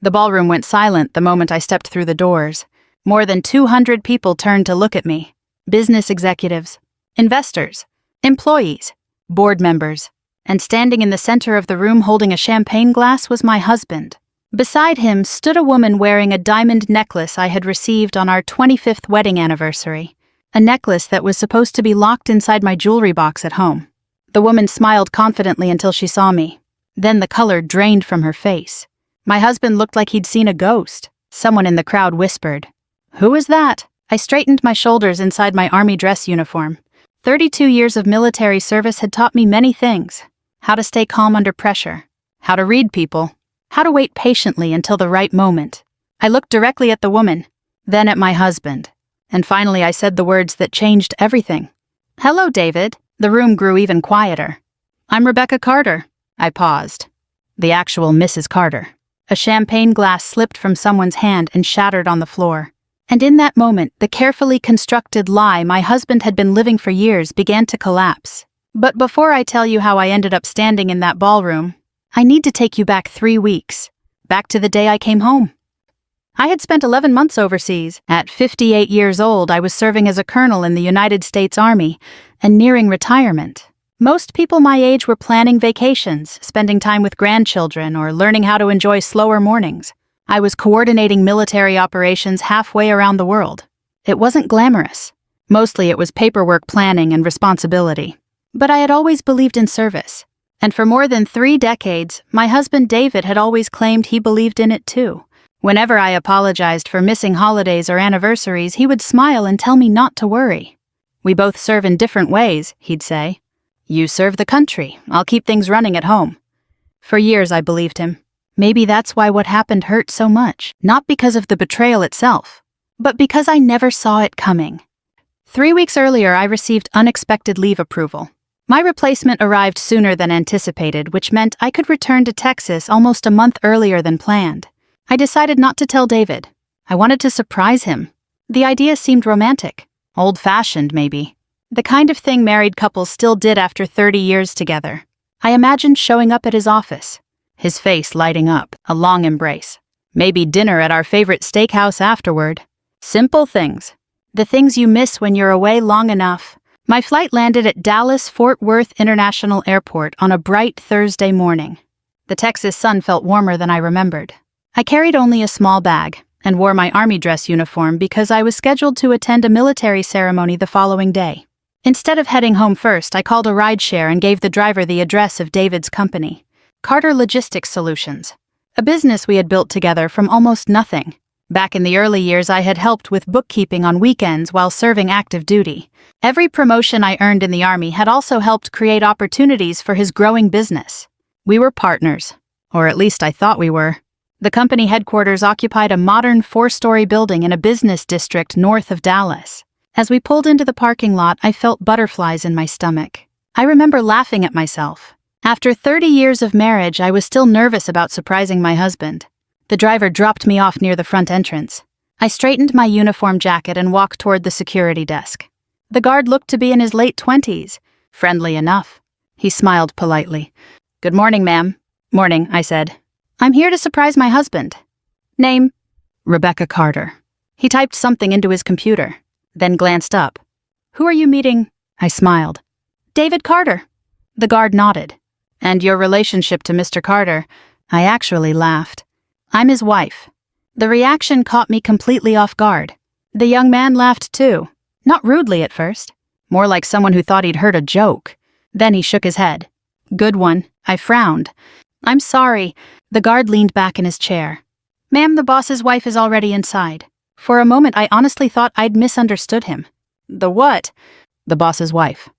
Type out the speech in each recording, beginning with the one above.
The ballroom went silent the moment I stepped through the doors. More than 200 people turned to look at me. Business executives, investors, employees, board members. And standing in the center of the room holding a champagne glass was my husband. Beside him stood a woman wearing a diamond necklace I had received on our 25th wedding anniversary. A necklace that was supposed to be locked inside my jewelry box at home. The woman smiled confidently until she saw me. Then the color drained from her face. My husband looked like he'd seen a ghost. Someone in the crowd whispered, "Who is that?" I straightened my shoulders inside my army dress uniform. 32 years of military service had taught me many things. How to stay calm under pressure. How to read people. How to wait patiently until the right moment. I looked directly at the woman, then at my husband. And finally I said the words that changed everything. "Hello, David." The room grew even quieter. "I'm Rebecca Carter." I paused. The actual Mrs. Carter. A champagne glass slipped from someone's hand and shattered on the floor. And in that moment, the carefully constructed lie my husband had been living for years began to collapse. But before I tell you how I ended up standing in that ballroom, I need to take you back 3 weeks. Back to the day I came home. I had spent 11 months overseas. At 58 years old, I was serving as a colonel in the United States Army and nearing retirement. Most people my age were planning vacations, spending time with grandchildren, or learning how to enjoy slower mornings. I was coordinating military operations halfway around the world. It wasn't glamorous. Mostly it was paperwork planning and responsibility. But I had always believed in service. And for more than 3 decades, my husband David had always claimed he believed in it too. Whenever I apologized for missing holidays or anniversaries, he would smile and tell me not to worry. "We both serve in different ways," he'd say. "You serve the country. I'll keep things running at home." For years I believed him. Maybe that's why what happened hurt so much. Not because of the betrayal itself, but because I never saw it coming. 3 weeks earlier, I received unexpected leave approval. My replacement arrived sooner than anticipated, which meant I could return to Texas almost a month earlier than planned. I decided not to tell David. I wanted to surprise him. The idea seemed romantic. Old-fashioned, maybe. The kind of thing married couples still did after 30 years together. I imagined showing up at his office, his face lighting up, a long embrace. Maybe dinner at our favorite steakhouse afterward. Simple things. The things you miss when you're away long enough. My flight landed at Dallas-Fort Worth International Airport on a bright Thursday morning. The Texas sun felt warmer than I remembered. I carried only a small bag and wore my army dress uniform because I was scheduled to attend a military ceremony the following day. Instead of heading home first, I called a rideshare and gave the driver the address of David's company, Carter Logistics Solutions, a business we had built together from almost nothing. Back in the early years, I had helped with bookkeeping on weekends while serving active duty. Every promotion I earned in the Army had also helped create opportunities for his growing business. We were partners, or at least I thought we were. The company headquarters occupied a modern 4-story building in a business district north of Dallas. As we pulled into the parking lot, I felt butterflies in my stomach. I remember laughing at myself. After 30 years of marriage, I was still nervous about surprising my husband. The driver dropped me off near the front entrance. I straightened my uniform jacket and walked toward the security desk. The guard looked to be in his late 20s, friendly enough. He smiled politely. "Good morning, ma'am." "Morning," I said. "I'm here to surprise my husband." "Name?" "Rebecca Carter." He typed something into his computer, then glanced up. "Who are you meeting?" I smiled. "David Carter." The guard nodded. "And your relationship to Mr. Carter?" I actually laughed. "I'm his wife." The reaction caught me completely off guard. The young man laughed too. Not rudely at first. More like someone who thought he'd heard a joke. Then he shook his head. "Good one." I frowned. "I'm sorry." The guard leaned back in his chair. "Ma'am, the boss's wife is already inside." For a moment, I honestly thought I'd misunderstood him. "The what?" "The boss's wife."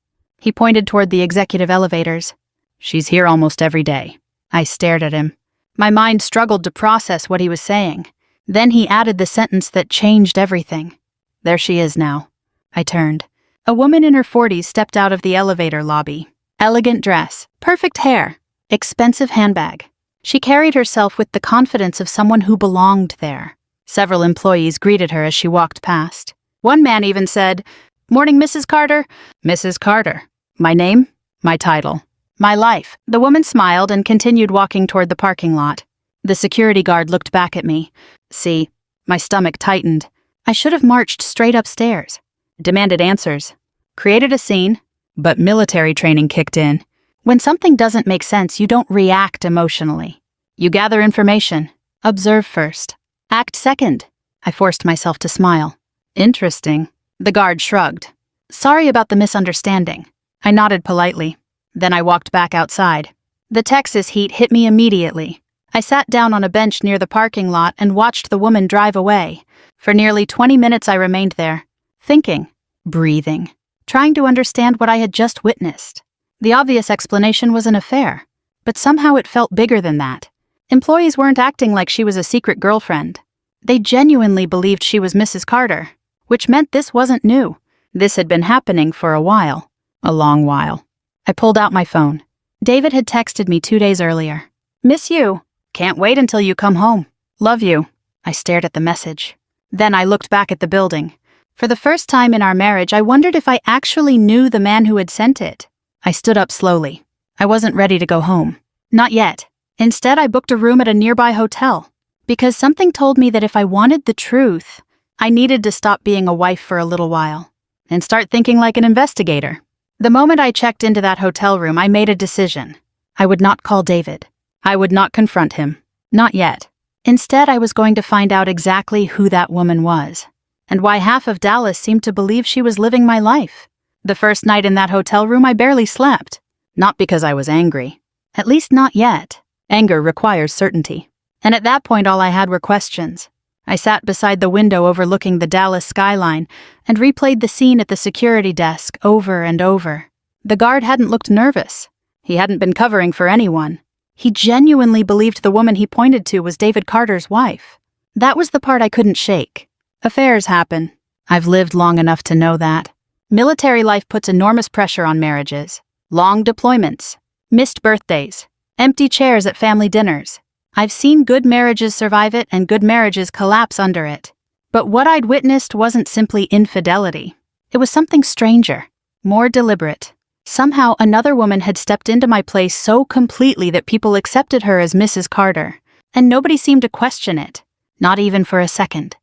He pointed toward the executive elevators. "She's here almost every day." I stared at him. My mind struggled to process what he was saying. Then he added the sentence that changed everything. "There she is now." I turned. A woman in her 40s stepped out of the elevator lobby. Elegant dress, perfect hair, expensive handbag. She carried herself with the confidence of someone who belonged there. Several employees greeted her as she walked past. One man even said, "Morning, Mrs. Carter." "Mrs. Carter." My name? My title. My life. The woman smiled and continued walking toward the parking lot. The security guard looked back at me. See, my stomach tightened. I should have marched straight upstairs. Demanded answers. Created a scene, but military training kicked in. When something doesn't make sense, you don't react emotionally. You gather information. Observe first. Act second. I forced myself to smile. Interesting. The guard shrugged. Sorry about the misunderstanding. I nodded politely. Then I walked back outside. The Texas heat hit me immediately. I sat down on a bench near the parking lot and watched the woman drive away. For nearly 20 minutes I remained there, thinking, breathing, trying to understand what I had just witnessed. The obvious explanation was an affair, but somehow it felt bigger than that. Employees weren't acting like she was a secret girlfriend. They genuinely believed she was Mrs. Carter, which meant this wasn't new. This had been happening for a while. A long while. I pulled out my phone. David had texted me 2 days earlier. Miss you. Can't wait until you come home. Love you. I stared at the message. Then I looked back at the building. For the first time in our marriage, I wondered if I actually knew the man who had sent it. I stood up slowly. I wasn't ready to go home. Not yet. Instead, I booked a room at a nearby hotel. Because something told me that if I wanted the truth, I needed to stop being a wife for a little while and start thinking like an investigator. The moment I checked into that hotel room, I made a decision. I would not call David. I would not confront him. Not yet. Instead, I was going to find out exactly who that woman was, and why half of Dallas seemed to believe she was living my life. The first night in that hotel room, I barely slept. Not because I was angry. At least not yet. Anger requires certainty. And at that point, all I had were questions. I sat beside the window overlooking the Dallas skyline and replayed the scene at the security desk over and over. The guard hadn't looked nervous. He hadn't been covering for anyone. He genuinely believed the woman he pointed to was David Carter's wife. That was the part I couldn't shake. Affairs happen. I've lived long enough to know that. Military life puts enormous pressure on marriages. Long deployments. Missed birthdays. Empty chairs at family dinners. I've seen good marriages survive it and good marriages collapse under it. But what I'd witnessed wasn't simply infidelity. It was something stranger, more deliberate. Somehow another woman had stepped into my place so completely that people accepted her as Mrs. Carter, and nobody seemed to question it, not even for a second.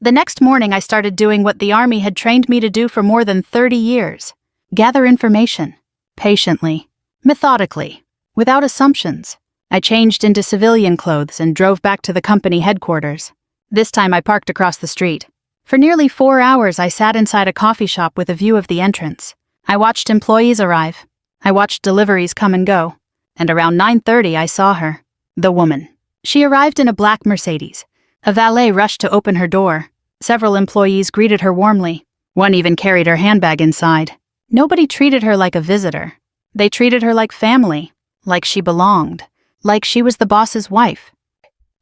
The next morning I started doing what the Army had trained me to do for more than 30 years. Gather information. Patiently. Methodically. Without assumptions. I changed into civilian clothes and drove back to the company headquarters. This time I parked across the street. For nearly 4 hours I sat inside a coffee shop with a view of the entrance. I watched employees arrive. I watched deliveries come and go. And around 9:30 I saw her. The woman. She arrived in a black Mercedes. A valet rushed to open her door. Several employees greeted her warmly. One even carried her handbag inside. Nobody treated her like a visitor. They treated her like family. Like she belonged. Like she was the boss's wife.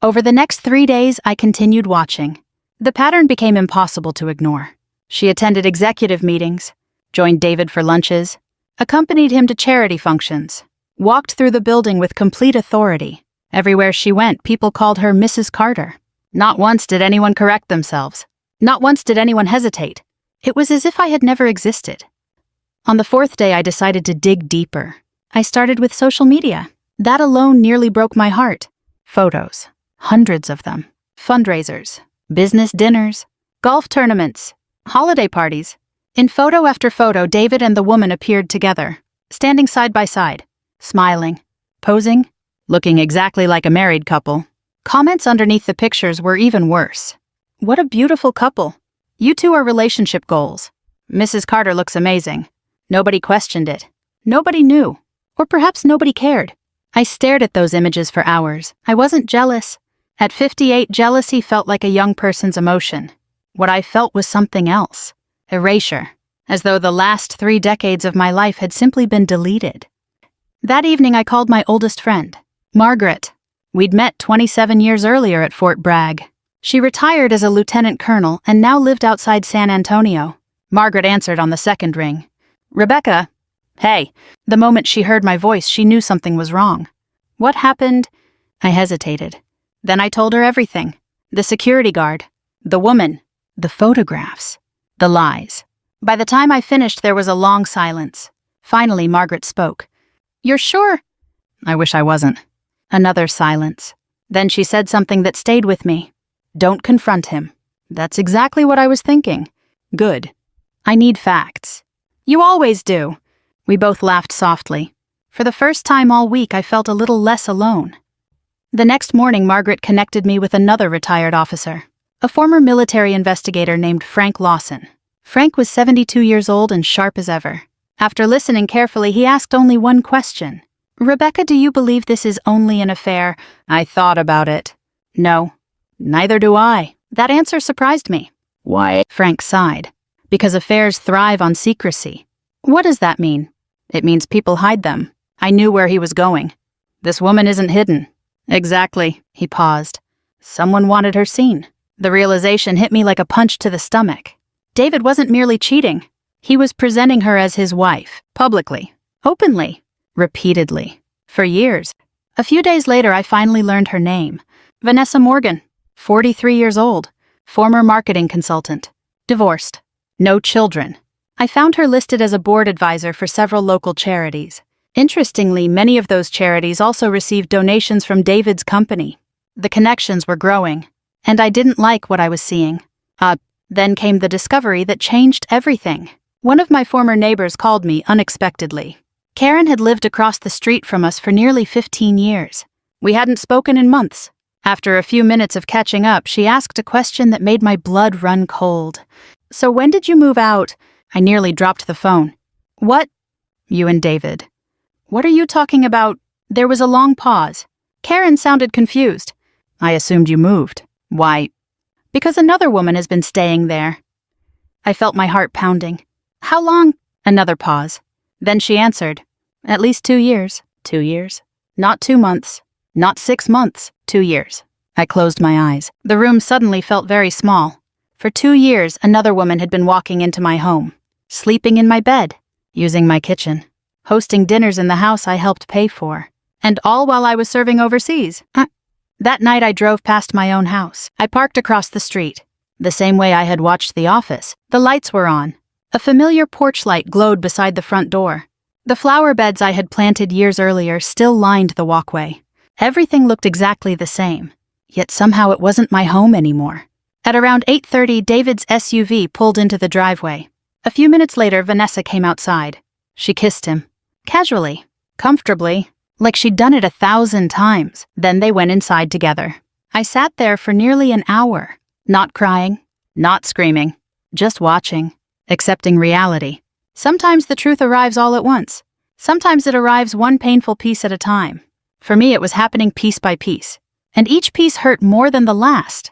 Over the next 3 days, I continued watching. The pattern became impossible to ignore. She attended executive meetings, joined David for lunches, accompanied him to charity functions, walked through the building with complete authority. Everywhere she went, people called her Mrs. Carter. Not once did anyone correct themselves. Not once did anyone hesitate. It was as if I had never existed. On the 4th day, I decided to dig deeper. I started with social media. That alone nearly broke my heart. Photos. Hundreds of them. Fundraisers. Business dinners. Golf tournaments. Holiday parties. In photo after photo, David and the woman appeared together, standing side by side, smiling, posing, looking exactly like a married couple. Comments underneath the pictures were even worse. What a beautiful couple. You two are relationship goals. Mrs. Carter looks amazing. Nobody questioned it. Nobody knew. Or perhaps nobody cared. I stared at those images for hours. I wasn't jealous. At 58, jealousy felt like a young person's emotion. What I felt was something else. Erasure. As though the last 3 decades of my life had simply been deleted. That evening I called my oldest friend, Margaret. We'd met 27 years earlier at Fort Bragg. She retired as a lieutenant colonel and now lived outside San Antonio. Margaret answered on the second ring. Rebecca. Hey. The moment she heard my voice, she knew something was wrong. What happened? I hesitated. Then I told her everything. The security guard. The woman. The photographs. The lies. By the time I finished, there was a long silence. Finally, Margaret spoke. You're sure? I wish I wasn't. Another silence. Then she said something that stayed with me. Don't confront him. That's exactly what I was thinking. Good. I need facts. You always do. We both laughed softly. For the first time all week, I felt a little less alone. The next morning, Margaret connected me with another retired officer, a former military investigator named Frank Lawson. Frank was 72 years old and sharp as ever. After listening carefully, he asked only one question. Rebecca, do you believe this is only an affair? I thought about it. No. Neither do I. That answer surprised me. Why? Frank sighed. Because affairs thrive on secrecy. What does that mean? It means people hide them. I knew where he was going. This woman isn't hidden. Exactly. He paused. Someone wanted her seen. The realization hit me like a punch to the stomach. David wasn't merely cheating. He was presenting her as his wife, publicly, openly, repeatedly, for years. A few days later, I finally learned her name. Vanessa Morgan, 43 years old, former marketing consultant, divorced, no children. I found her listed as a board advisor for several local charities. Interestingly, many of those charities also received donations from David's company. The connections were growing, and I didn't like what I was seeing. Then came the discovery that changed everything. One of my former neighbors called me unexpectedly. Karen had lived across the street from us for nearly 15 years. We hadn't spoken in months. After a few minutes of catching up, she asked a question that made my blood run cold. So when did you move out? I nearly dropped the phone. What? You and David. What are you talking about? There was a long pause. Karen sounded confused. I assumed you moved. Why? Because another woman has been staying there. I felt my heart pounding. How long? Another pause. Then she answered. At least 2 years. 2 years. Not 2 months. Not 6 months. 2 years. I closed my eyes. The room suddenly felt very small. For 2 years, another woman had been walking into my home, sleeping in my bed, using my kitchen, hosting dinners in the house I helped pay for, and all while I was serving overseas. That night I drove past my own house. I parked across the street, the same way I had watched The Office. The lights were on. A familiar porch light glowed beside the front door. The flower beds I had planted years earlier still lined the walkway. Everything looked exactly the same, yet somehow it wasn't my home anymore. At around 8:30, David's SUV pulled into the driveway. A few minutes later, Vanessa came outside. She kissed him, casually, comfortably, like she'd done it 1,000 times. Then they went inside together. I sat there for nearly an hour, not crying, not screaming, just watching, accepting reality. Sometimes the truth arrives all at once. Sometimes it arrives one painful piece at a time. For me, it was happening piece by piece, and each piece hurt more than the last.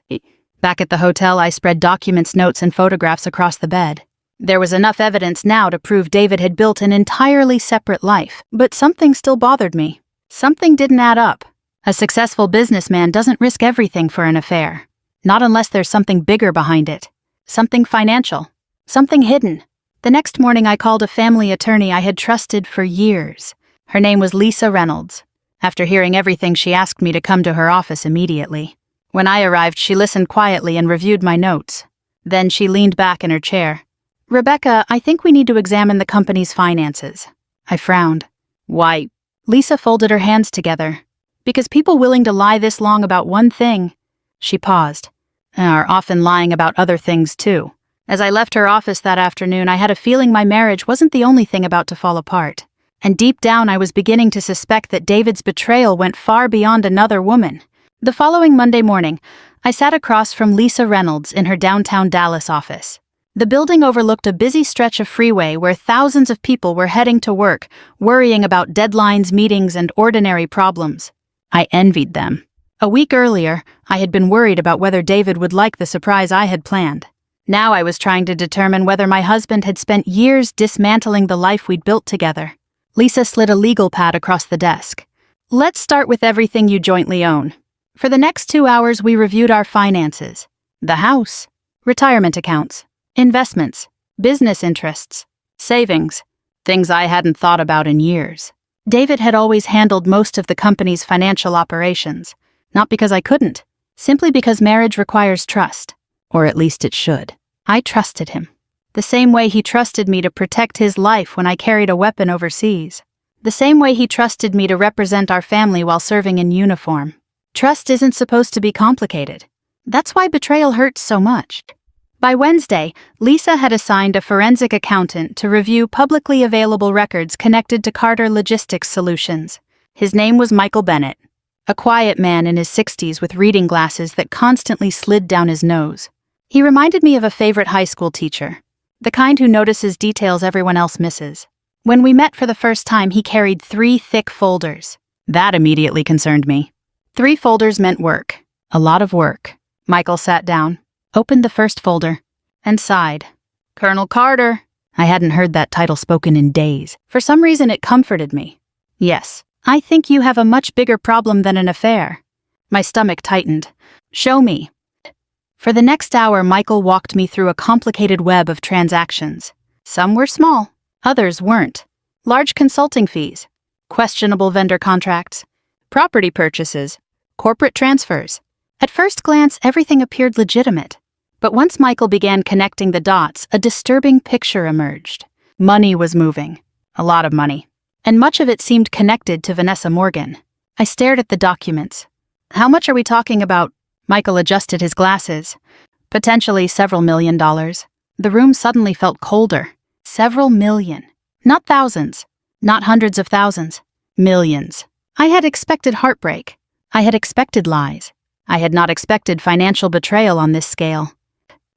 Back at the hotel, I spread documents, notes, and photographs across the bed. There was enough evidence now to prove David had built an entirely separate life, but something still bothered me. Something didn't add up. A successful businessman doesn't risk everything for an affair, not unless there's something bigger behind it, something financial, something hidden. The next morning, I called a family attorney I had trusted for years. Her name was Lisa Reynolds. After hearing everything, she asked me to come to her office immediately. When I arrived, she listened quietly and reviewed my notes. Then she leaned back in her chair. Rebecca, I think we need to examine the company's finances. I frowned. Why? Lisa folded her hands together. Because people willing to lie this long about one thing, she paused, are often lying about other things too. As I left her office that afternoon, I had a feeling my marriage wasn't the only thing about to fall apart. And deep down, I was beginning to suspect that David's betrayal went far beyond another woman. The following Monday morning, I sat across from Lisa Reynolds in her downtown Dallas office. The building overlooked a busy stretch of freeway where thousands of people were heading to work, worrying about deadlines, meetings, and ordinary problems. I envied them. A week earlier, I had been worried about whether David would like the surprise I had planned. Now I was trying to determine whether my husband had spent years dismantling the life we'd built together. Lisa slid a legal pad across the desk. Let's start with everything you jointly own. For the next 2 hours, we reviewed our finances. The house, retirement accounts, investments, business interests, savings, things I hadn't thought about in years. David had always handled most of the company's financial operations, not because I couldn't, simply because marriage requires trust, or at least it should. I trusted him, the same way he trusted me to protect his life when I carried a weapon overseas, the same way he trusted me to represent our family while serving in uniform. Trust isn't supposed to be complicated. That's why betrayal hurts so much. By Wednesday, Lisa had assigned a forensic accountant to review publicly available records connected to Carter Logistics Solutions. His name was Michael Bennett, a quiet man in his 60s with reading glasses that constantly slid down his nose. He reminded me of a favorite high school teacher, the kind who notices details everyone else misses. When we met for the first time, he carried 3 thick folders. That immediately concerned me. 3 folders meant work. A lot of work. Michael sat down, opened the first folder, and sighed. Colonel Carter. I hadn't heard that title spoken in days. For some reason, it comforted me. Yes, I think you have a much bigger problem than an affair. My stomach tightened. Show me. For the next hour, Michael walked me through a complicated web of transactions. Some were small, others weren't. Large consulting fees, questionable vendor contracts, property purchases, corporate transfers. At first glance, everything appeared legitimate. But once Michael began connecting the dots, a disturbing picture emerged. Money was moving. A lot of money. And much of it seemed connected to Vanessa Morgan. I stared at the documents. How much are we talking about? Michael adjusted his glasses. Potentially several $1 million. The room suddenly felt colder. Several million. Not thousands. Not hundreds of thousands. Millions. I had expected heartbreak. I had expected lies. I had not expected financial betrayal on this scale.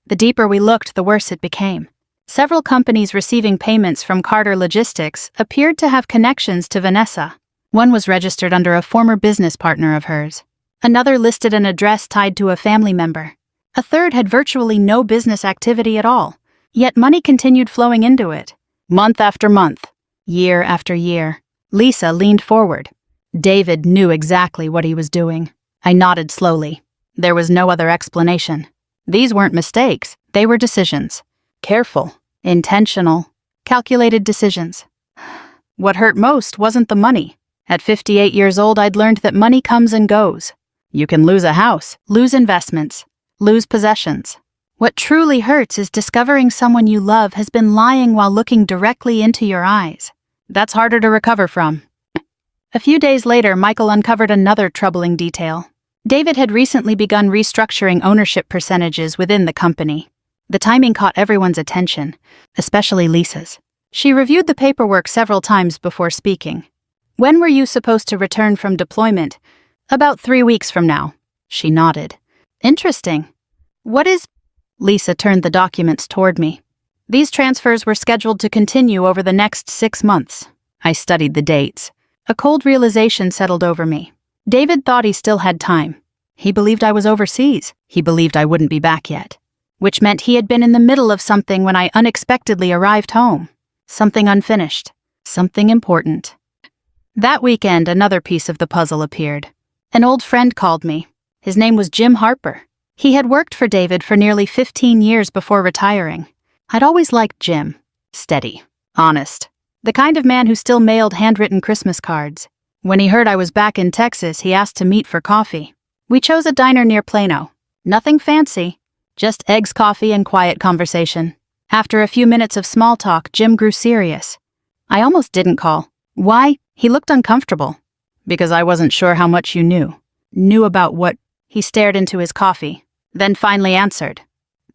The deeper we looked, the worse it became. Several companies receiving payments from Carter Logistics appeared to have connections to Vanessa. One was registered under a former business partner of hers. Another listed an address tied to a family member. A third had virtually no business activity at all. Yet money continued flowing into it. Month after month. Year after year. Lisa leaned forward. David knew exactly what he was doing. I nodded slowly. There was no other explanation. These weren't mistakes. They were decisions. Careful, intentional, calculated decisions. What hurt most wasn't the money. At 58 years old, I'd learned that money comes and goes. You can lose a house, lose investments, lose possessions. What truly hurts is discovering someone you love has been lying while looking directly into your eyes. That's harder to recover from. A few days later, Michael uncovered another troubling detail. David had recently begun restructuring ownership percentages within the company. The timing caught everyone's attention, especially Lisa's. She reviewed the paperwork several times before speaking. When were you supposed to return from deployment? About 3 weeks from now. She nodded. Interesting. What is... Lisa turned the documents toward me. These transfers were scheduled to continue over the next 6 months. I studied the dates. A cold realization settled over me. David thought he still had time. He believed I was overseas. He believed I wouldn't be back yet. Which meant he had been in the middle of something when I unexpectedly arrived home. Something unfinished. Something important. That weekend, another piece of the puzzle appeared. An old friend called me. His name was Jim Harper. He had worked for David for nearly 15 years before retiring. I'd always liked Jim. Steady. Honest. The kind of man who still mailed handwritten Christmas cards. When he heard I was back in Texas, he asked to meet for coffee. We chose a diner near Plano. Nothing fancy. Just eggs, coffee, and quiet conversation. After a few minutes of small talk, Jim grew serious. I almost didn't call. Why? He looked uncomfortable. Because I wasn't sure how much you knew. Knew about what? He stared into his coffee, then finally answered.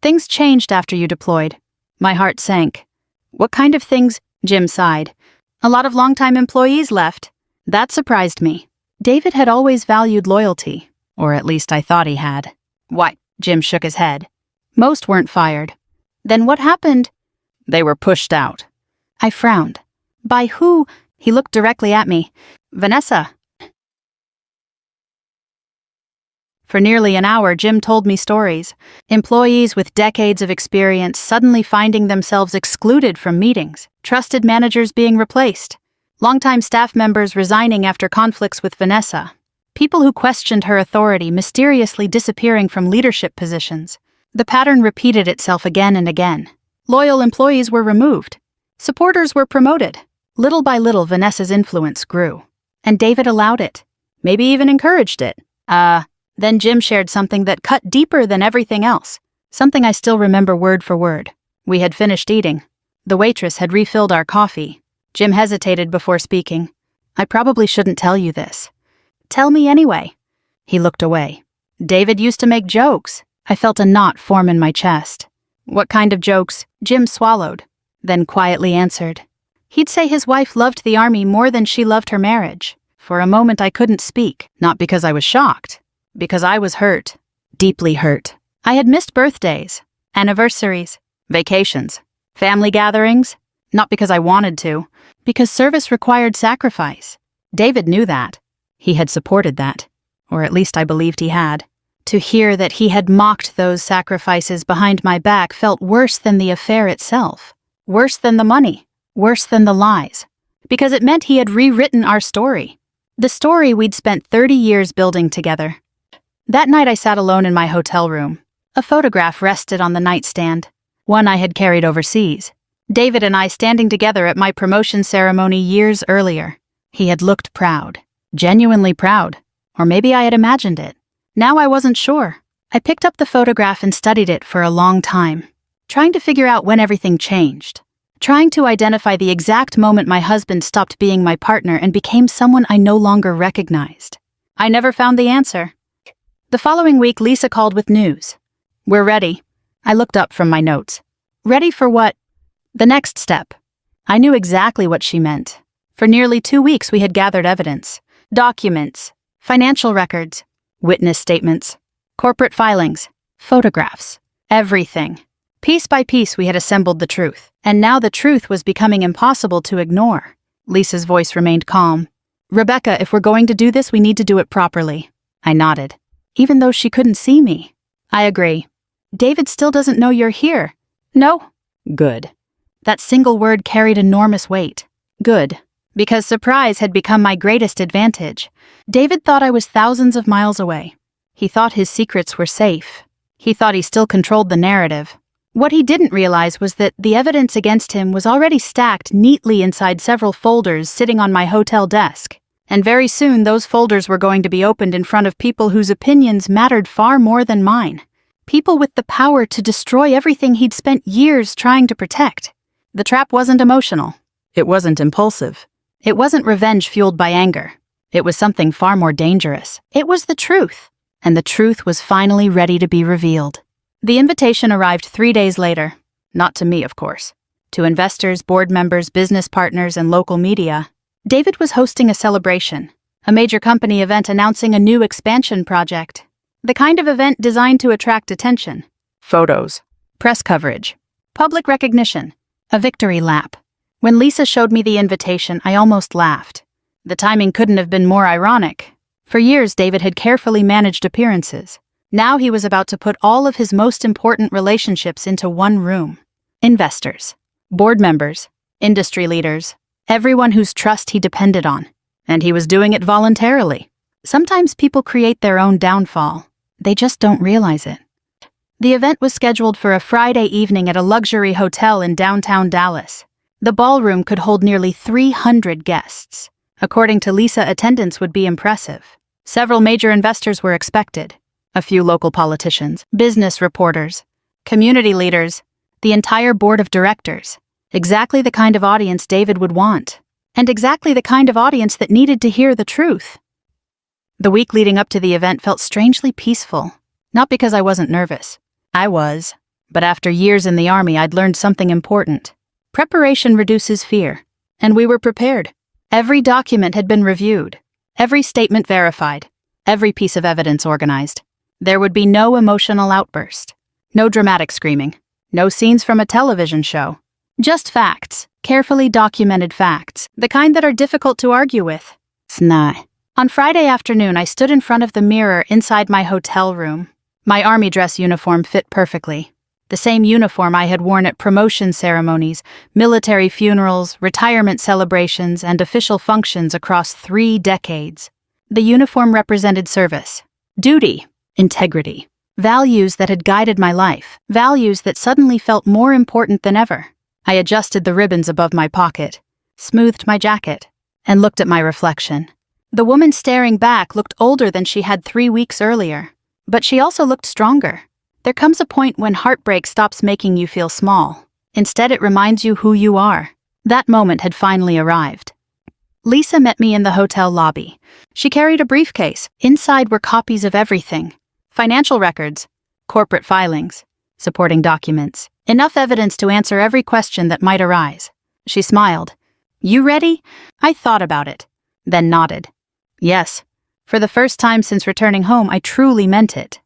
Things changed after you deployed. My heart sank. What kind of things? Jim sighed. A lot of longtime employees left. That surprised me. David had always valued loyalty, or at least I thought he had. Why? Jim shook his head. Most weren't fired. Then what happened? They were pushed out. I frowned. By who? He looked directly at me. Vanessa. For nearly an hour, Jim told me stories. Employees with decades of experience suddenly finding themselves excluded from meetings. Trusted managers being replaced. Longtime staff members resigning after conflicts with Vanessa. People who questioned her authority mysteriously disappearing from leadership positions. The pattern repeated itself again and again. Loyal employees were removed. Supporters were promoted. Little by little, Vanessa's influence grew. And David allowed it. Maybe even encouraged it. Then Jim shared something that cut deeper than everything else. Something I still remember word for word. We had finished eating. The waitress had refilled our coffee. Jim hesitated before speaking. I probably shouldn't tell you this. Tell me anyway. He looked away. David used to make jokes. I felt a knot form in my chest. What kind of jokes? Jim swallowed, then quietly answered. He'd say his wife loved the army more than she loved her marriage. For a moment I couldn't speak, not because I was shocked, because I was hurt, deeply hurt. I had missed birthdays, anniversaries, vacations, family gatherings, not because I wanted to, because service required sacrifice. David knew that. He had supported that, or at least I believed he had. To hear that he had mocked those sacrifices behind my back felt worse than the affair itself, worse than the money, worse than the lies, because it meant he had rewritten our story, the story we'd spent 30 years building together. That night I sat alone in my hotel room. A photograph rested on the nightstand, one I had carried overseas. David and I standing together at my promotion ceremony years earlier. He had looked proud, genuinely proud, or maybe I had imagined it. Now I wasn't sure. I picked up the photograph and studied it for a long time, trying to figure out when everything changed, trying to identify the exact moment my husband stopped being my partner and became someone I no longer recognized. I never found the answer. The following week, Lisa called with news. We're ready. I looked up from my notes. Ready for what? The next step. I knew exactly what she meant. For nearly 2 weeks we had gathered evidence, documents, financial records, witness statements, corporate filings, photographs, everything. Piece by piece we had assembled the truth, and now the truth was becoming impossible to ignore. Lisa's voice remained calm. Rebecca, if we're going to do this, we need to do it properly. I nodded, even though she couldn't see me. I agree. David still doesn't know you're here. No? Good. That single word carried enormous weight. Good. Because surprise had become my greatest advantage. David thought I was thousands of miles away. He thought his secrets were safe. He thought he still controlled the narrative. What he didn't realize was that the evidence against him was already stacked neatly inside several folders sitting on my hotel desk. And very soon those folders were going to be opened in front of people whose opinions mattered far more than mine. People with the power to destroy everything he'd spent years trying to protect. The trap wasn't emotional. It wasn't impulsive. It wasn't revenge fueled by anger. It was something far more dangerous. It was the truth. And the truth was finally ready to be revealed. The invitation arrived 3 days later. Not to me, of course. To investors, board members, business partners, and local media. David was hosting a celebration, a major company event announcing a new expansion project. The kind of event designed to attract attention. Photos, press coverage, public recognition, a victory lap. When Lisa showed me the invitation, I almost laughed. The timing couldn't have been more ironic. For years, David had carefully managed appearances. Now he was about to put all of his most important relationships into one room. Investors, board members, industry leaders, everyone whose trust he depended on. And he was doing it voluntarily. Sometimes people create their own downfall. They just don't realize it. The event was scheduled for a Friday evening at a luxury hotel in downtown Dallas. The ballroom could hold nearly 300 guests. According to Lisa, attendance would be impressive. Several major investors were expected. A few local politicians, business reporters, community leaders, the entire board of directors. Exactly the kind of audience David would want. And exactly the kind of audience that needed to hear the truth. The week leading up to the event felt strangely peaceful. Not because I wasn't nervous. I was. But after years in the army, I'd learned something important. Preparation reduces fear. And we were prepared. Every document had been reviewed. Every statement verified. Every piece of evidence organized. There would be no emotional outburst. No dramatic screaming. No scenes from a television show. Just facts. Carefully documented facts. The kind that are difficult to argue with. Snai. On Friday afternoon, I stood in front of the mirror inside my hotel room. My army dress uniform fit perfectly. The same uniform I had worn at promotion ceremonies, military funerals, retirement celebrations, and official functions across 3 decades. The uniform represented service, duty, integrity, values that had guided my life, values that suddenly felt more important than ever. I adjusted the ribbons above my pocket, smoothed my jacket, and looked at my reflection. The woman staring back looked older than she had 3 weeks earlier, but she also looked stronger. There comes a point when heartbreak stops making you feel small. Instead, it reminds you who you are. That moment had finally arrived. Lisa met me in the hotel lobby. She carried a briefcase. Inside were copies of everything: financial records, corporate filings, supporting documents, enough evidence to answer every question that might arise. She smiled. "You ready?" I thought about it, then nodded. Yes. For the first time since returning home, I truly meant it.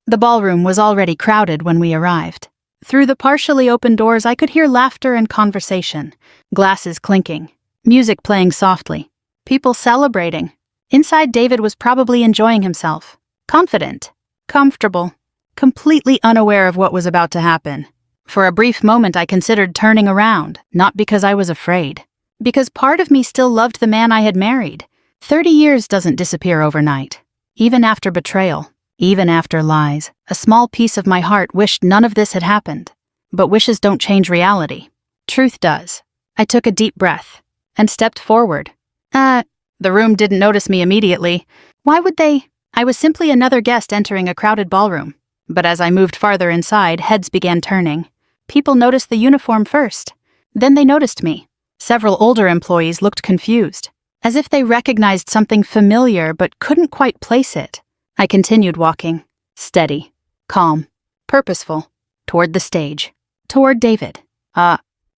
The ballroom was already crowded when we arrived. Through the partially open doors, I could hear laughter and conversation, glasses clinking, music playing softly, people celebrating. Inside, David was probably enjoying himself, confident, comfortable, completely unaware of what was about to happen. For a brief moment, I considered turning around, not because I was afraid, because part of me still loved the man I had married. 30 years doesn't disappear overnight. Even after betrayal, even after lies, a small piece of my heart wished none of this had happened. But wishes don't change reality. Truth does. I took a deep breath and stepped forward. The room didn't notice me immediately. Why would they? I was simply another guest entering a crowded ballroom. But as I moved farther inside, heads began turning. People noticed the uniform first. Then they noticed me. Several older employees looked confused, as if they recognized something familiar but couldn't quite place it. I continued walking, steady, calm, purposeful, toward the stage, toward David.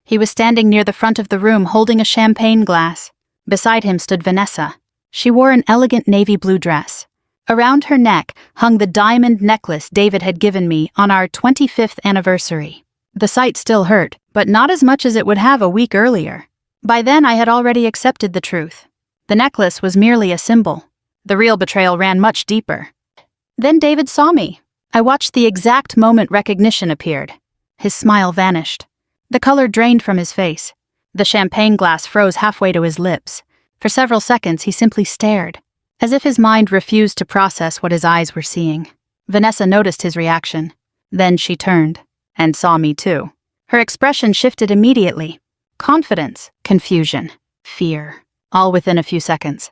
He was standing near the front of the room holding a champagne glass. Beside him stood Vanessa. She wore an elegant navy blue dress. Around her neck hung the diamond necklace David had given me on our 25th anniversary. The sight still hurt, but not as much as it would have a week earlier. By then I had already accepted the truth. The necklace was merely a symbol. The real betrayal ran much deeper. Then David saw me. I watched the exact moment recognition appeared. His smile vanished. The color drained from his face. The champagne glass froze halfway to his lips. For several seconds he simply stared, as if his mind refused to process what his eyes were seeing. Vanessa noticed his reaction. Then she turned, and saw me too. Her expression shifted immediately. Confidence, confusion, fear, all within a few seconds.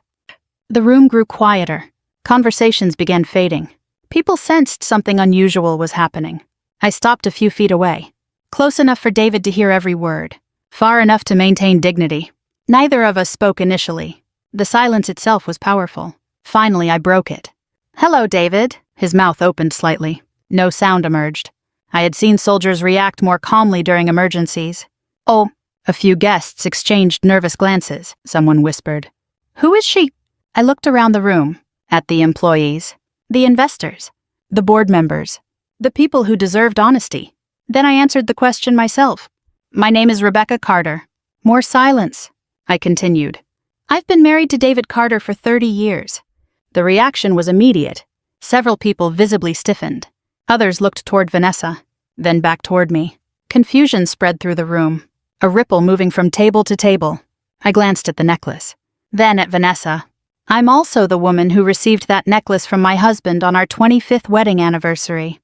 The room grew quieter. Conversations began fading. People sensed something unusual was happening. I stopped a few feet away, close enough for David to hear every word, far enough to maintain dignity. Neither of us spoke initially. The silence itself was powerful. Finally, I broke it. "Hello, David." His mouth opened slightly. No sound emerged. I had seen soldiers react more calmly during emergencies. "Oh." A few guests exchanged nervous glances. Someone whispered, "Who is she?" I looked around the room, at the employees, the investors, the board members, the people who deserved honesty. Then I answered the question myself. "My name is Rebecca Carter." More silence. I continued. "I've been married to David Carter for 30 years. The reaction was immediate. Several people visibly stiffened. Others looked toward Vanessa, then back toward me. Confusion spread through the room, a ripple moving from table to table. I glanced at the necklace, then at Vanessa. "I'm also the woman who received that necklace from my husband on our 25th wedding anniversary."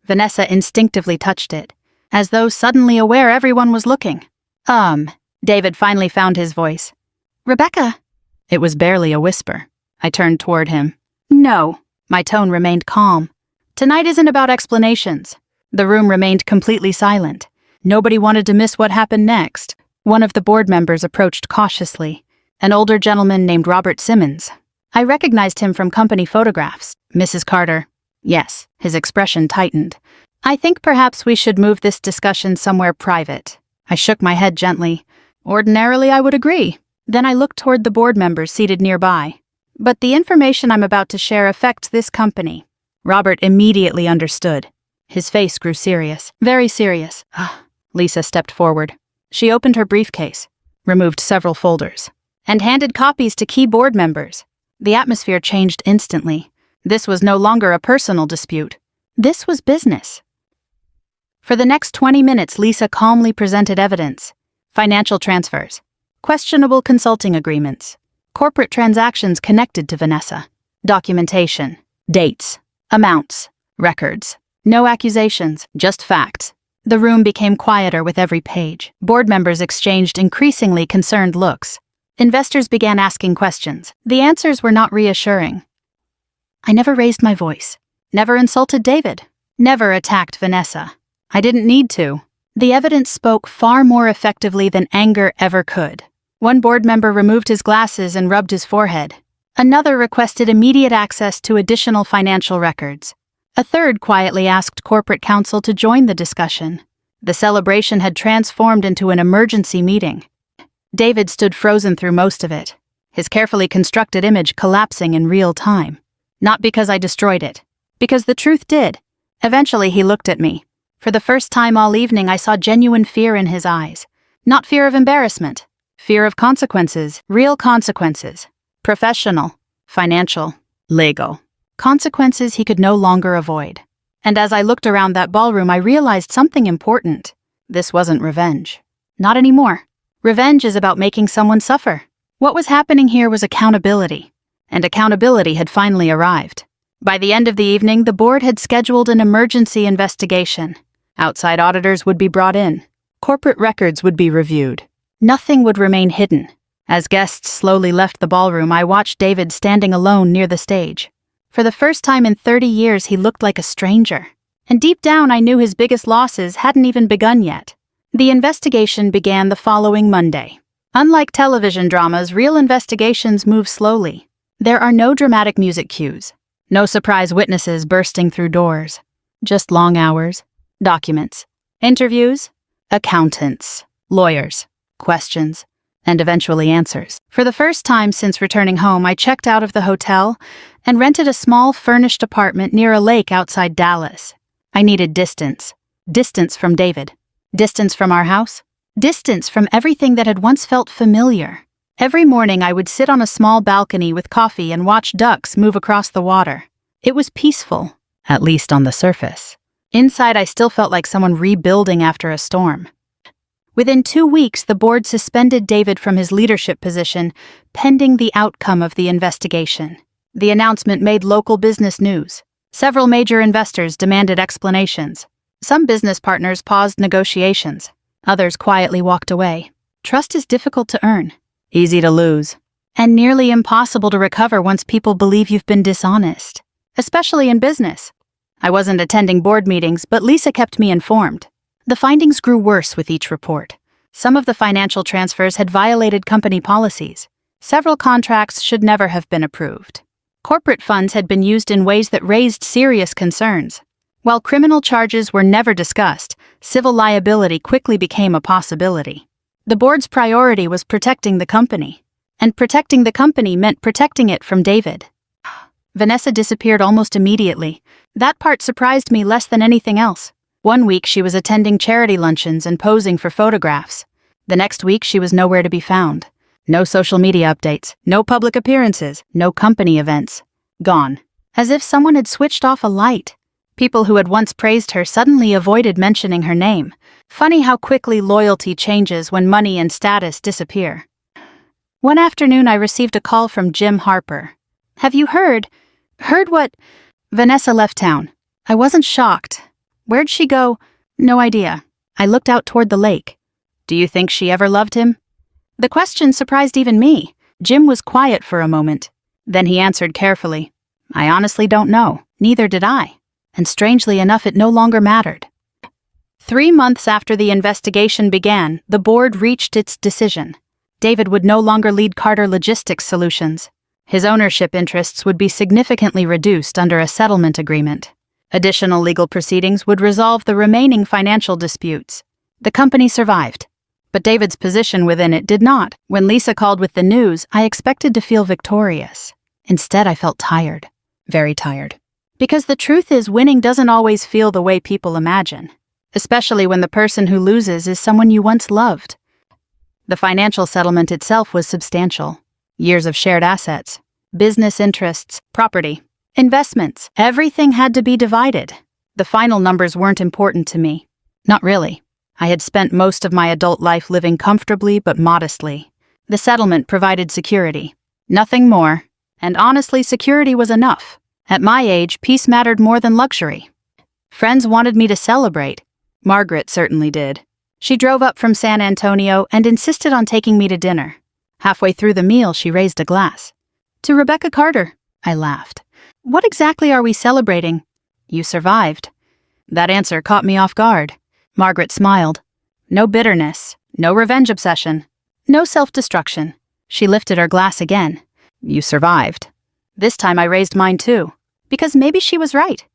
Vanessa instinctively touched it, as though suddenly aware everyone was looking. David finally found his voice. "Rebecca." It was barely a whisper. I turned toward him. "No." My tone remained calm. "Tonight isn't about explanations." The room remained completely silent. Nobody wanted to miss what happened next. One of the board members approached cautiously, an older gentleman named Robert Simmons. I recognized him from company photographs. "Mrs. Carter." "Yes." His expression tightened. "I think perhaps we should move this discussion somewhere private." I shook my head gently. Ordinarily, I would agree. Then I looked toward the board members seated nearby. "But the information I'm about to share affects this company." Robert immediately understood. His face grew serious, very serious. Lisa stepped forward. She opened her briefcase, removed several folders, and handed copies to key board members. The atmosphere changed instantly. This was no longer a personal dispute. This was business. For the next 20 minutes, Lisa calmly presented evidence: financial transfers, questionable consulting agreements, corporate transactions connected to Vanessa, documentation, dates, amounts, records. No accusations, just facts. The room became quieter with every page. Board members exchanged increasingly concerned looks. Investors began asking questions. The answers were not reassuring. I never raised my voice, never insulted David, never attacked Vanessa. I didn't need to. The evidence spoke far more effectively than anger ever could. One board member removed his glasses and rubbed his forehead. Another requested immediate access to additional financial records. A third quietly asked corporate counsel to join the discussion. The celebration had transformed into an emergency meeting. David stood frozen through most of it, his carefully constructed image collapsing in real time. Not because I destroyed it, because the truth did. Eventually he looked at me. For the first time all evening I saw genuine fear in his eyes. Not fear of embarrassment, fear of consequences, real consequences. Professional, financial, legal. Consequences he could no longer avoid. And as I looked around that ballroom I realized something important. This wasn't revenge. Not anymore. Revenge is about making someone suffer. What was happening here was accountability. And accountability had finally arrived. By the end of the evening, the board had scheduled an emergency investigation. Outside auditors would be brought in. Corporate records would be reviewed. Nothing would remain hidden. As guests slowly left the ballroom, I watched David standing alone near the stage. For the first time in 30 years, he looked like a stranger. And deep down, I knew his biggest losses hadn't even begun yet. The investigation began the following Monday. Unlike television dramas, real investigations move slowly. There are no dramatic music cues. No surprise witnesses bursting through doors. Just long hours, documents, interviews, accountants, lawyers, questions, and eventually answers. For the first time since returning home, I checked out of the hotel and rented a small furnished apartment near a lake outside Dallas. I needed distance. Distance from David. Distance from our house. Distance from everything that had once felt familiar. Every morning I would sit on a small balcony with coffee and watch ducks move across the water. It was peaceful, at least on the surface. Inside I still felt like someone rebuilding after a storm. Within 2 weeks, the board suspended David from his leadership position, pending the outcome of the investigation. The announcement made local business news. Several major investors demanded explanations. Some business partners paused negotiations. Others quietly walked away. Trust is difficult to earn, easy to lose, and nearly impossible to recover once people believe you've been dishonest, especially in business. I wasn't attending board meetings, but Lisa kept me informed. The findings grew worse with each report. Some of the financial transfers had violated company policies. Several contracts should never have been approved. Corporate funds had been used in ways that raised serious concerns. While criminal charges were never discussed, civil liability quickly became a possibility. The board's priority was protecting the company. And protecting the company meant protecting it from David. Vanessa disappeared almost immediately. That part surprised me less than anything else. One week she was attending charity luncheons and posing for photographs. The next week she was nowhere to be found. No social media updates, no public appearances, no company events. Gone. As if someone had switched off a light. People who had once praised her suddenly avoided mentioning her name. Funny how quickly loyalty changes when money and status disappear. One afternoon I received a call from Jim Harper. "Have you heard what?" Vanessa left town. I wasn't shocked. Where'd she go? No idea. I looked out toward the lake. Do you think she ever loved him? The question surprised even me. Jim was quiet for a moment. Then he answered carefully. I honestly don't know. Neither did I. And strangely enough, it no longer mattered. 3 months after the investigation began, the board reached its decision. David would no longer lead Carter Logistics Solutions. His ownership interests would be significantly reduced under a settlement agreement. Additional legal proceedings would resolve the remaining financial disputes. The company survived, but David's position within it did not. When Lisa called with the news, I expected to feel victorious. Instead, I felt tired. Very tired. Because the truth is, winning doesn't always feel the way people imagine, especially when the person who loses is someone you once loved. The financial settlement itself was substantial. Years of shared assets, business interests, property, investments, everything had to be divided. The final numbers weren't important to me. Not really. I had spent most of my adult life living comfortably but modestly. The settlement provided security. Nothing more. And honestly, security was enough. At my age, peace mattered more than luxury. Friends wanted me to celebrate. Margaret certainly did. She drove up from San Antonio and insisted on taking me to dinner. Halfway through the meal, she raised a glass. To Rebecca Carter, I laughed. What exactly are we celebrating? You survived. That answer caught me off guard. Margaret smiled. No bitterness, no revenge obsession. No self-destruction. She lifted her glass again. You survived. This time I raised mine too, because maybe she was right.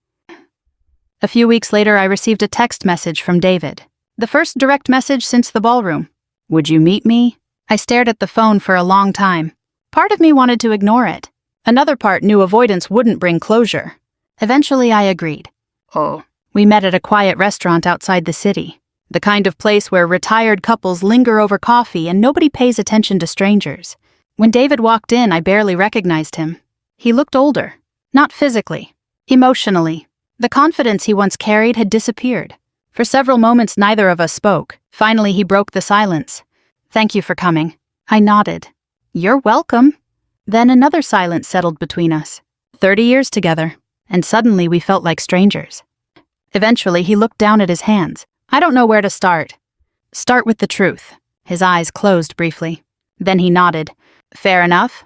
A few weeks later, I received a text message from David. The first direct message since the ballroom. Would you meet me? I stared at the phone for a long time. Part of me wanted to ignore it. Another part knew avoidance wouldn't bring closure. Eventually, I agreed. Oh. We met at a quiet restaurant outside the city. The kind of place where retired couples linger over coffee and nobody pays attention to strangers. When David walked in, I barely recognized him. He looked older. Not physically. Emotionally. The confidence he once carried had disappeared. For several moments, neither of us spoke. Finally, he broke the silence. Thank you for coming. I nodded. You're welcome. Then another silence settled between us. 30 years together. And suddenly we felt like strangers. Eventually, he looked down at his hands. I don't know where to start. Start with the truth. His eyes closed briefly. Then he nodded. Fair enough.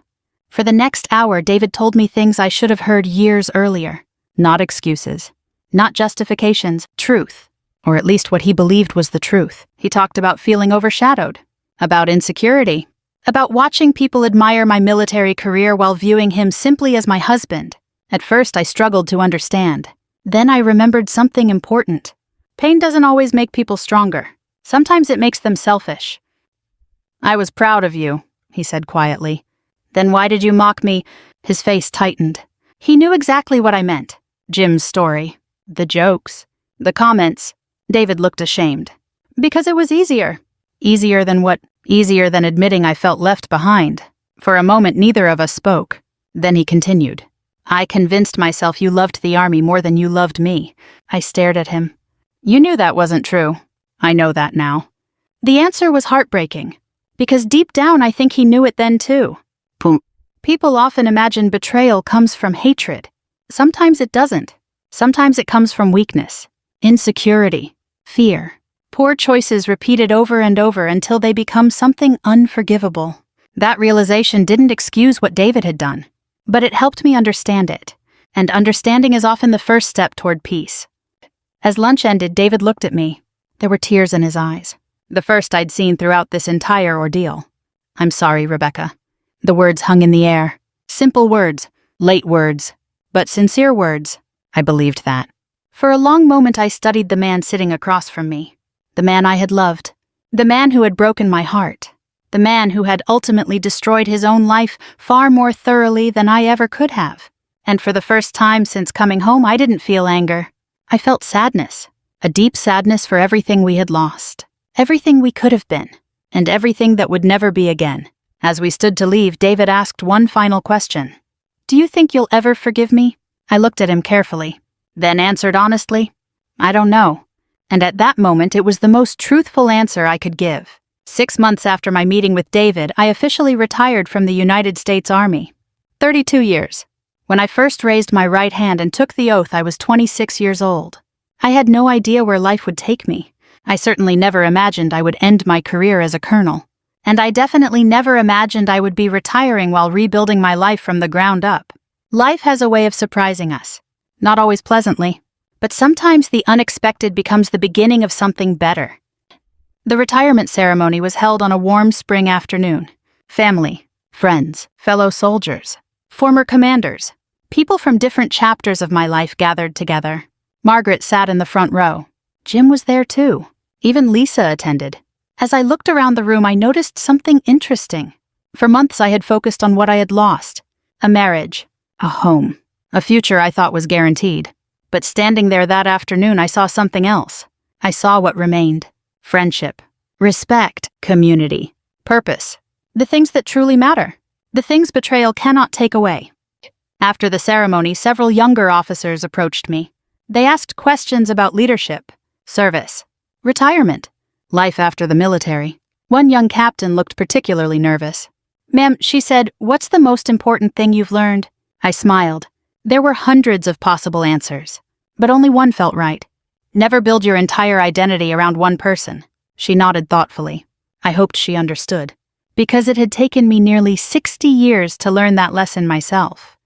For the next hour, David told me things I should have heard years earlier. Not excuses. Not justifications. Truth. Or at least what he believed was the truth. He talked about feeling overshadowed. About insecurity. About watching people admire my military career while viewing him simply as my husband. At first, I struggled to understand. Then I remembered something important. Pain doesn't always make people stronger. Sometimes it makes them selfish. I was proud of you, he said quietly. Then why did you mock me? His face tightened. He knew exactly what I meant. Jim's story. The jokes. The comments. David looked ashamed. Because it was easier. Easier than what? Easier than admitting I felt left behind. For a moment, neither of us spoke. Then he continued. I convinced myself you loved the army more than you loved me. I stared at him. You knew that wasn't true. I know that now. The answer was heartbreaking. Because deep down, I think he knew it then too. People often imagine betrayal comes from hatred. Sometimes it doesn't. Sometimes it comes from weakness, insecurity, fear. Poor choices repeated over and over until they become something unforgivable. That realization didn't excuse what David had done, but it helped me understand it. And understanding is often the first step toward peace. As lunch ended, David looked at me. There were tears in his eyes. The first I'd seen throughout this entire ordeal. I'm sorry, Rebecca. The words hung in the air. Simple words, late words, but sincere words. I believed that. For a long moment I studied the man sitting across from me. The man I had loved. The man who had broken my heart. The man who had ultimately destroyed his own life far more thoroughly than I ever could have. And for the first time since coming home, I didn't feel anger. I felt sadness. A deep sadness for everything we had lost. Everything we could have been. And everything that would never be again. As we stood to leave, David asked one final question. Do you think you'll ever forgive me? I looked at him carefully. Then answered honestly, I don't know. And at that moment, it was the most truthful answer I could give. 6 months after my meeting with David, I officially retired from the United States Army. 32 years. When I first raised my right hand and took the oath, I was 26 years old. I had no idea where life would take me. I certainly never imagined I would end my career as a colonel. And I definitely never imagined I would be retiring while rebuilding my life from the ground up. Life has a way of surprising us. Not always pleasantly. But sometimes the unexpected becomes the beginning of something better. The retirement ceremony was held on a warm spring afternoon. Family, friends, fellow soldiers, former commanders, people from different chapters of my life gathered together. Margaret sat in the front row. Jim was there too. Even Lisa attended. As I looked around the room, I noticed something interesting. For months I had focused on what I had lost. A marriage, a home, a future I thought was guaranteed. But standing there that afternoon, I saw something else. I saw what remained. Friendship, respect, community, purpose. The things that truly matter. The things betrayal cannot take away. After the ceremony, several younger officers approached me. They asked questions about leadership, service, retirement, life after the military. One young captain looked particularly nervous. Ma'am, she said, what's the most important thing you've learned? I smiled. There were hundreds of possible answers, but only one felt right. Never build your entire identity around one person. She nodded thoughtfully. I hoped she understood, because it had taken me nearly 60 years to learn that lesson myself.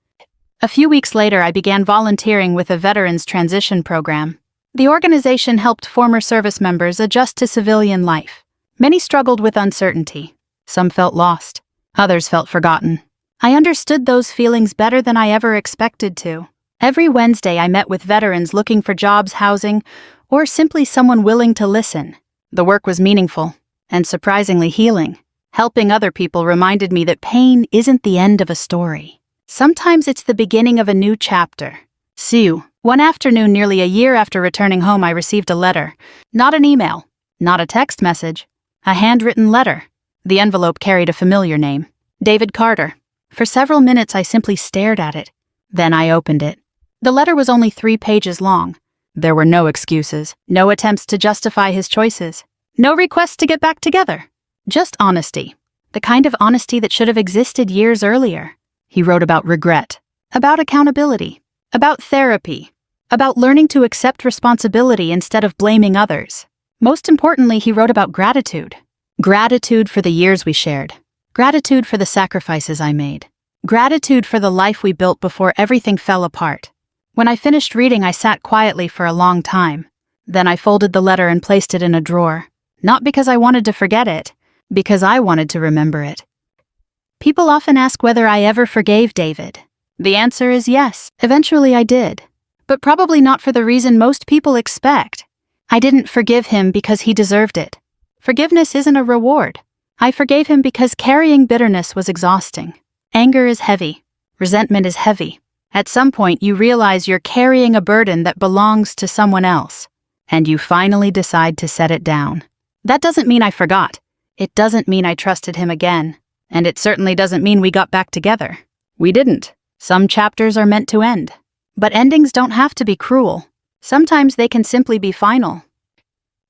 A few weeks later, I began volunteering with a veterans transition program. The organization helped former service members adjust to civilian life. Many struggled with uncertainty. Some felt lost. Others felt forgotten. I understood those feelings better than I ever expected to. Every Wednesday I met with veterans looking for jobs, housing, or simply someone willing to listen. The work was meaningful and surprisingly healing. Helping other people reminded me that pain isn't the end of a story. Sometimes it's the beginning of a new chapter. Sue. One afternoon nearly a year after returning home, I received a letter. Not an email, not a text message, a handwritten letter. The envelope carried a familiar name, David Carter. For several minutes I simply stared at it. Then I opened it. The letter was only 3 pages long. There were no excuses, no attempts to justify his choices, no requests to get back together. Just honesty. The kind of honesty that should have existed years earlier. He wrote about regret, about accountability, about therapy, about learning to accept responsibility instead of blaming others. Most importantly, he wrote about gratitude. Gratitude for the years we shared. Gratitude for the sacrifices I made. Gratitude for the life we built before everything fell apart. When I finished reading, I sat quietly for a long time. Then I folded the letter and placed it in a drawer. Not because I wanted to forget it, because I wanted to remember it. People often ask whether I ever forgave David. The answer is yes, eventually I did. But probably not for the reason most people expect. I didn't forgive him because he deserved it. Forgiveness isn't a reward. I forgave him because carrying bitterness was exhausting. Anger is heavy. Resentment is heavy. At some point, you realize you're carrying a burden that belongs to someone else, and you finally decide to set it down. That doesn't mean I forgot. It doesn't mean I trusted him again. And it certainly doesn't mean we got back together. We didn't. Some chapters are meant to end. But endings don't have to be cruel. Sometimes they can simply be final.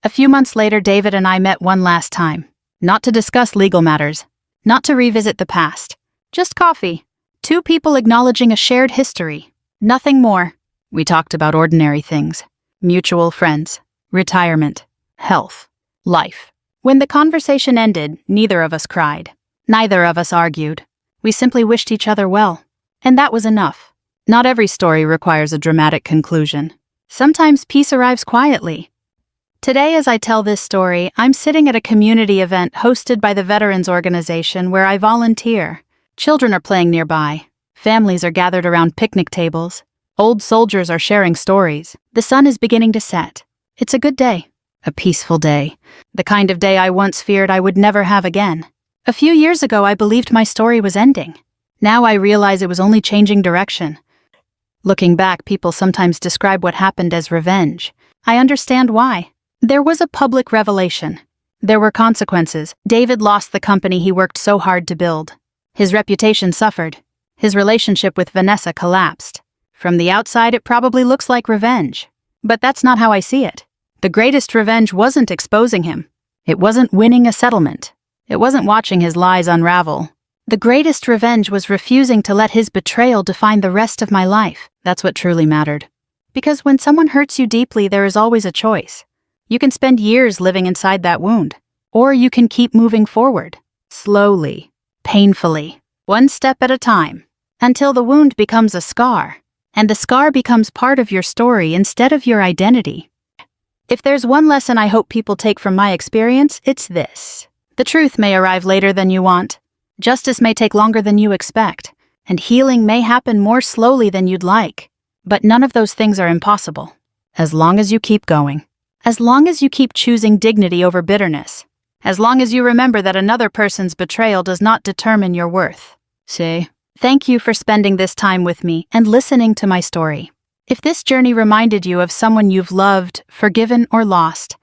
A few months later, David and I met one last time. Not to discuss legal matters. Not to revisit the past. Just coffee. 2 people acknowledging a shared history. Nothing more. We talked about ordinary things. Mutual friends. Retirement. Health. Life. When the conversation ended, neither of us cried. Neither of us argued. We simply wished each other well. And that was enough. Not every story requires a dramatic conclusion. Sometimes peace arrives quietly. Today, as I tell this story, I'm sitting at a community event hosted by the Veterans Organization where I volunteer. Children are playing nearby. Families are gathered around picnic tables. Old soldiers are sharing stories. The sun is beginning to set. It's a good day. A peaceful day. The kind of day I once feared I would never have again. A few years ago, I believed my story was ending. Now I realize it was only changing direction. Looking back, people sometimes describe what happened as revenge. I understand why. There was a public revelation. There were consequences. David lost the company he worked so hard to build. His reputation suffered. His relationship with Vanessa collapsed. From the outside, it probably looks like revenge. But that's not how I see it. The greatest revenge wasn't exposing him. It wasn't winning a settlement. It wasn't watching his lies unravel. The greatest revenge was refusing to let his betrayal define the rest of my life. That's what truly mattered. Because when someone hurts you deeply, there is always a choice. You can spend years living inside that wound, or you can keep moving forward, slowly, painfully, one step at a time, until the wound becomes a scar, and the scar becomes part of your story instead of your identity. If there's one lesson I hope people take from my experience, it's this. The truth may arrive later than you want. Justice may take longer than you expect, and healing may happen more slowly than you'd like. But none of those things are impossible. As long as you keep going. As long as you keep choosing dignity over bitterness. As long as you remember that another person's betrayal does not determine your worth. See? Thank you for spending this time with me and listening to my story. If this journey reminded you of someone you've loved, forgiven, or lost,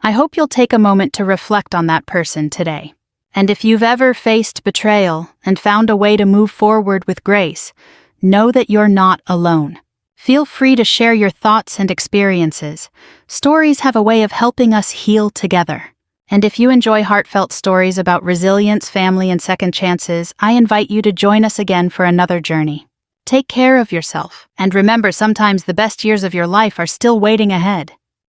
I hope you'll take a moment to reflect on that person today. And if you've ever faced betrayal and found a way to move forward with grace, know that you're not alone. Feel free to share your thoughts and experiences. Stories have a way of helping us heal together. And if you enjoy heartfelt stories about resilience, family, and second chances, I invite you to join us again for another journey. Take care of yourself, and remember, sometimes the best years of your life are still waiting ahead.